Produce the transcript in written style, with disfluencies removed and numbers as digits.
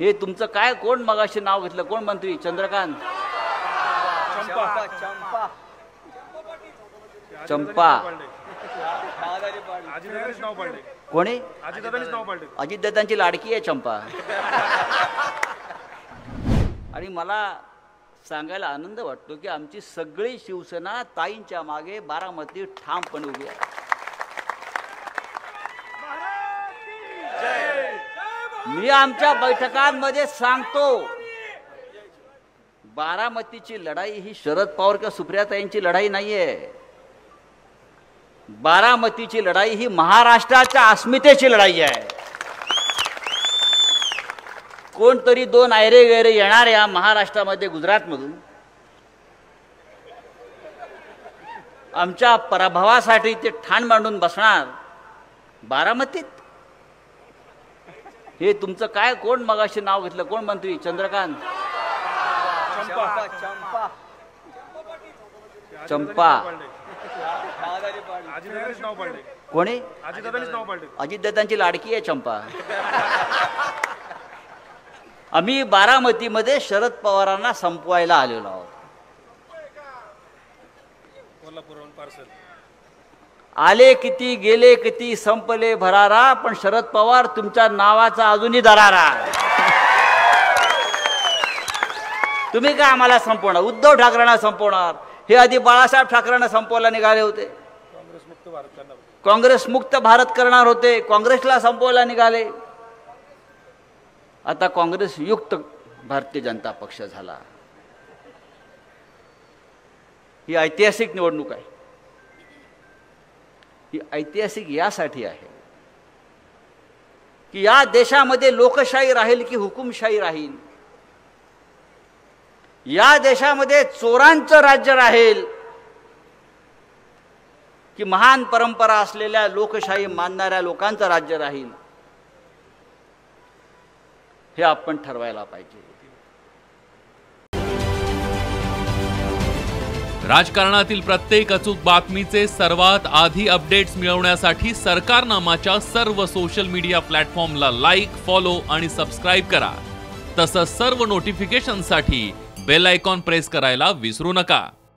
हे तुमचं काय? कोण मगाशी नाव घेतलं? कोण मंत्री? चंद्रकांत चंपा कोणी? अजितदादांची लाडकी आहे चंपा. आणि मला सांगायला आनंद वाटतो की आमची सगळी शिवसेना ताईंच्या मागे बारामती ठामपणे उभी आहे. मी आमच्या बैठकांमध्ये सांगतो, बारामतीची लढाई ही शरद पवार किंवा सुप्रियाताईंची लढाई नाहीये. बारामतीची लढाई ही महाराष्ट्राच्या अस्मितेची लढाई आहे. कोणतरी दोन आयरे गैरे येणार या महाराष्ट्रामध्ये गुजरातमधून आमच्या पराभवासाठी ते ठाण मांडून बसणार बारामतीत. हे तुमचं काय? कोण मगाशी नाव घेतलं? कोण मंत्री? चंद्रकांत चंपा कोणी? अजितदादांची लाडकी आहे चंपा. आम्ही बारामतीमध्ये शरद पवारांना संपवायला आलेलो आहोत. आले किती, गेले किती, संपले भरारा, पण शरद पवार तुमच्या नावाचा अजूनही दरारा. तुम्ही काय आम्हाला संपवणार? उद्धव ठाकरेंना संपवणार. हे आधी बाळासाहेब ठाकरेंना संपवायला निघाले होते. काँग्रेस मुक्त भारत करणार होते, काँग्रेसला संपवायला निघाले. आता काँग्रेस युक्त भारतीय जनता पक्ष झाला. ही ऐतिहासिक निवडणूक आहे. ही ऐतिहासिक यासाठी आहे की या देशामध्ये लोकशाही राहील की हुकुमशाही राहील? या देशामध्ये चोरांचं राज्य राहील की महान परंपरा असलेल्या लोकशाही मानणाऱ्या लोकांचं राज्य राहील? हे आपण ठरवायला पाहिजे. राजकारणातील प्रत्येक अचूक बातमीचे सर्वात आधी अपडेट्स मिळवण्यासाठी सरकारनामाच्या सर्व सोशल मीडिया प्लॅटफॉर्मला लाईक, फॉलो आणि सबस्क्राईब करा. तसंच सर्व नोटिफिकेशनसाठी बेल आयकॉन प्रेस करायला विसरू नका.